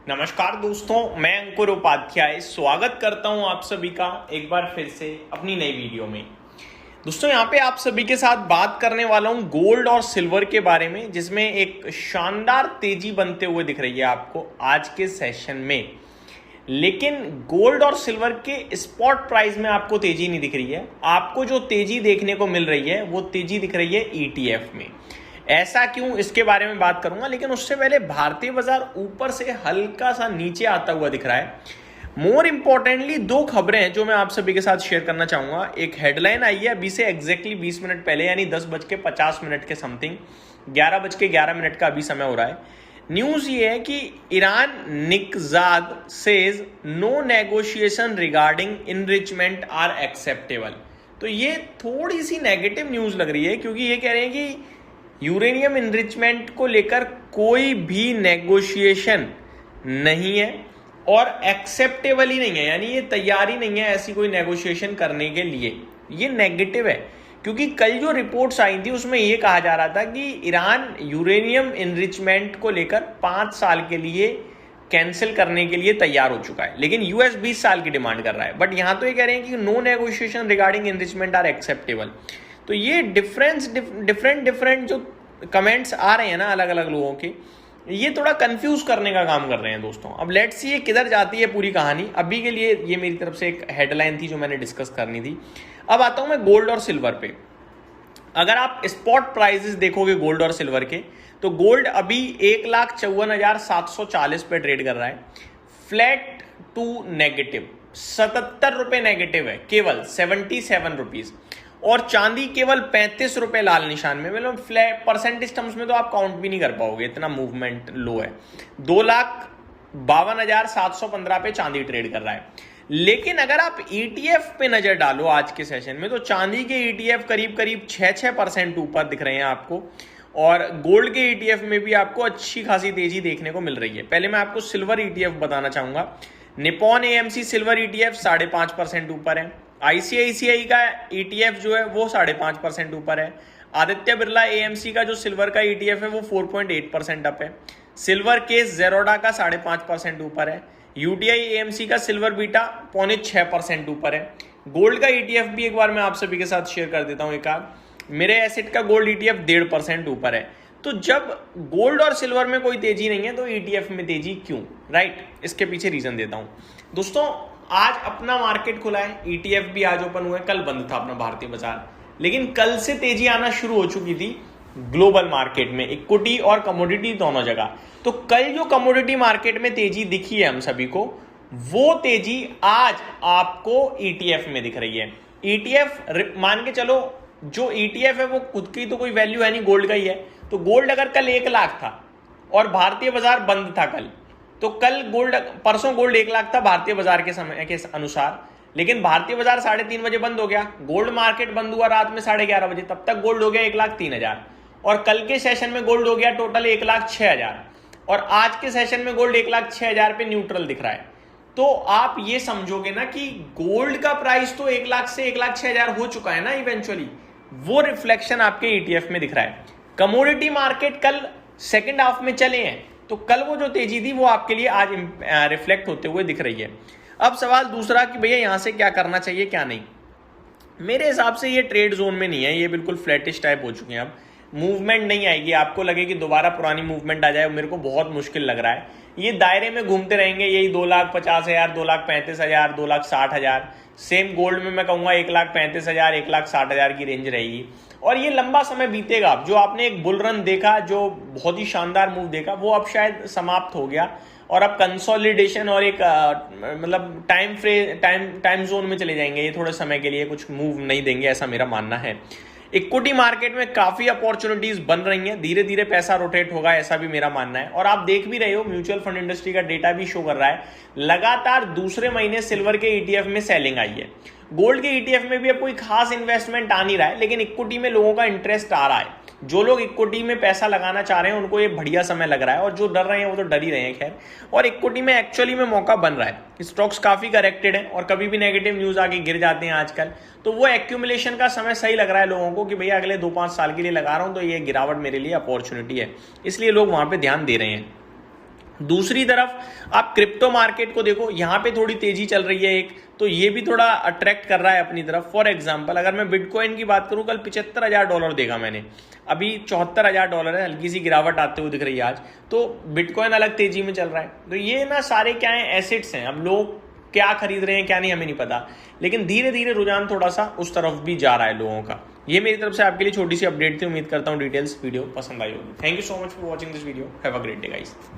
नमस्कार दोस्तों, मैं अंकुर उपाध्याय स्वागत करता हूं आप सभी का एक बार फिर से अपनी नई वीडियो में। दोस्तों यहाँ पे आप सभी के साथ बात करने वाला हूं गोल्ड और सिल्वर के बारे में, जिसमें एक शानदार तेजी बनते हुए दिख रही है आपको आज के सेशन में। लेकिन गोल्ड और सिल्वर के स्पॉट प्राइस में आपको तेजी नहीं दिख रही है। आपको जो तेजी देखने को मिल रही है वो तेजी दिख रही है ETF में। ऐसा क्यों, इसके बारे में बात करूंगा, लेकिन उससे पहले भारतीय बाजार ऊपर से हल्का सा नीचे आता हुआ दिख रहा है। मोर इंपॉर्टेंटली दो खबरें हैं जो मैं आप सभी के साथ शेयर करना चाहूंगा। एक हेडलाइन आई है अभी से एग्जैक्टली 20 मिनट पहले, यानी 10:50 के समथिंग, 11:11 का अभी समय हो रहा है। न्यूज ये है कि Iran Nikzad says no negotiation regarding enrichment are acceptable. तो ये थोड़ी सी नेगेटिव न्यूज लग रही है, क्योंकि ये कह रहे हैं कि यूरेनियम इनरिचमेंट को लेकर कोई भी नेगोशिएशन नहीं है और एक्सेप्टेबल ही नहीं है, यानी ये तैयारी नहीं है ऐसी कोई नेगोशिएशन करने के लिए। ये नेगेटिव है, क्योंकि कल जो रिपोर्ट्स आई थी उसमें ये कहा जा रहा था कि ईरान यूरेनियम इनरिचमेंट को लेकर 5 साल के लिए कैंसिल करने के लिए तैयार हो चुका है, लेकिन यूएस 20 साल की डिमांड कर रहा है। बट यहां तो ये कह रहे हैं कि no negotiation regarding enrichment are acceptable. तो ये डिफरेंट जो कमेंट्स आ रहे हैं ना अलग अलग लोगों के, ये थोड़ा कंफ्यूज करने का काम कर रहे हैं दोस्तों। अब लेट्स सी ये किधर जाती है पूरी कहानी। अभी के लिए ये मेरी तरफ से एक हेडलाइन थी जो मैंने डिस्कस करनी थी। अब आता हूं मैं गोल्ड और सिल्वर पे। अगर आप स्पॉट प्राइसेस देखोगे गोल्ड और सिल्वर के, तो गोल्ड अभी 1,54,740 पे ट्रेड कर रहा है, फ्लैट टू नेगेटिव, 77 रुपए नेगेटिव है, केवल 77 रुपीज। और चांदी केवल 35 रुपए लाल निशान में, मतलब फ्लैट परसेंटेज टर्म्स में तो आप काउंट भी नहीं कर पाओगे, इतना मूवमेंट लो है। 2,52,715 पे चांदी ट्रेड कर रहा है। लेकिन अगर आप ETF पे नजर डालो आज के सेशन में, तो चांदी के ETF करीब करीब 6% ऊपर दिख रहे हैं आपको, और गोल्ड के ETF में भी आपको अच्छी खासी तेजी देखने को मिल रही है। पहले मैं आपको सिल्वर ETF बताना चाहूंगा। निप्पॉन AMC सिल्वर ETF 5.5% ऊपर है। ICICI का ETF जो है वो 5.5% ऊपर है। आदित्य बिरला AMC का जो सिल्वर का ETF है वो 4.8% अप है। सिल्वर केस जेरोडा का 5.5% ऊपर है। UTI AMC का सिल्वर बीटा 5.6% ऊपर है। गोल्ड का ETF भी एक बार मैं आप सभी के साथ शेयर कर देता हूं एक आध। मेरे एसेट का गोल्ड ETF 1.5% ऊपर है। तो जब गोल्ड और सिल्वर में कोई तेजी नहीं है तो ETF में तेजी क्यों, राइट? इसके पीछे रीजन देता हूं दोस्तों। आज अपना मार्केट खुला है, ETF भी आज ओपन हुआ है, कल बंद था अपना भारतीय बाजार, लेकिन कल से तेजी आना शुरू हो चुकी थी ग्लोबल मार्केट में, इक्विटी और कमोडिटी दोनों जगह। तो कल जो कमोडिटी मार्केट में तेजी दिखी है हम सभी को, वो तेजी आज आपको ETF में दिख रही है। ETF मान के चलो, जो ETF है वो खुद की तो कोई वैल्यू है नहीं, गोल्ड का ही है। तो गोल्ड अगर कल 1 लाख था और भारतीय बाजार बंद था कल, तो कल परसों गोल्ड 1 लाख था भारतीय बाजार के समय के अनुसार, लेकिन भारतीय बाजार 3:30 बजे बंद हो गया, गोल्ड मार्केट बंद हुआ रात में 11:30 बजे, तब तक गोल्ड हो गया 1,03,000, और कल के सेशन में गोल्ड हो गया टोटल 1,06,000, और आज के सेशन में गोल्ड 1,06,000 पे न्यूट्रल दिख रहा है। तो आप ये समझोगे ना कि गोल्ड का प्राइस तो 1 लाख से 1,06,000 हो चुका है ना इवेंचुअली, वो रिफ्लेक्शन आपके ETF में दिख रहा है। कमोडिटी मार्केट कल सेकेंड हाफ में चले हैं, तो कल वो जो तेजी थी वो आपके लिए आज रिफ्लेक्ट होते हुए दिख रही है। अब सवाल दूसरा कि भैया यहां से क्या करना चाहिए क्या नहीं। मेरे हिसाब से ये ट्रेड जोन में नहीं है, ये बिल्कुल फ्लैटिश टाइप हो चुके हैं। अब मूवमेंट नहीं आएगी, आपको लगे कि दोबारा पुरानी मूवमेंट आ जाए, मेरे को बहुत मुश्किल लग रहा है। ये दायरे में घूमते रहेंगे, यही 2,50,000, 2,35,000, 2,60,000। सेम गोल्ड में मैं कहूंगा 1,35,000, 1,60,000 की रेंज रहेगी, और ये लंबा समय बीतेगा। जो आपने एक बुल रन देखा, जो बहुत ही शानदार मूव देखा, वो अब शायद समाप्त हो गया, और अब कंसोलिडेशन और एक मतलब टाइम जोन में चले जाएंगे। ये थोड़े समय के लिए कुछ मूव नहीं देंगे, ऐसा मेरा मानना है। इक्विटी मार्केट में काफी अपॉर्चुनिटीज बन रही हैं, धीरे धीरे पैसा रोटेट होगा, ऐसा भी मेरा मानना है। और आप देख भी रहे हो, म्यूचुअल फंड इंडस्ट्री का डेटा भी शो कर रहा है, लगातार दूसरे महीने सिल्वर के ETF में सेलिंग आई है। गोल्ड के ETF में भी अब कोई खास इन्वेस्टमेंट आ नहीं रहा है, लेकिन इक्विटी में लोगों का इंटरेस्ट आ रहा है। जो लोग इक्विटी में पैसा लगाना चाह रहे हैं उनको ये बढ़िया समय लग रहा है, और जो डर रहे हैं वो तो डर ही रहे हैं खैर। और इक्विटी में एक्चुअली में मौका बन रहा है, स्टॉक्स काफी करेक्टेड है, और कभी भी नेगेटिव न्यूज आके गिर जाते हैं आजकल, तो वो एक्यूमुलेशन का समय सही लग रहा है लोगों को कि भैया अगले 2-5 साल के लिए लगा रहा हूं, तो ये गिरावट मेरे लिए अपॉर्चुनिटी है, इसलिए लोग वहां पे ध्यान दे रहे हैं। दूसरी तरफ आप क्रिप्टो मार्केट को देखो, यहां पे थोड़ी तेजी चल रही है एक, तो ये भी थोड़ा अट्रैक्ट कर रहा है अपनी तरफ। फॉर एग्जांपल अगर मैं बिटकॉइन की बात करूं, कल $75,000 देखा मैंने, अभी $74,000 है, हल्की सी गिरावट आते हुए दिख रही है आज। तो बिटकॉइन अलग तेजी में चल रहा है। तो ये ना सारे क्या है, एसेट्स हैं। अब लोग क्या खरीद रहे हैं क्या नहीं हमें नहीं पता, लेकिन धीरे धीरे रुझान थोड़ा सा उस तरफ भी जा रहा है लोगों का। ये मेरी तरफ से आपके लिए छोटी सी अपडेट थी। उम्मीद करता हूँ डिटेल्स वीडियो पसंद आई होगी। Thank you so much for watching this video. Have a great day guys.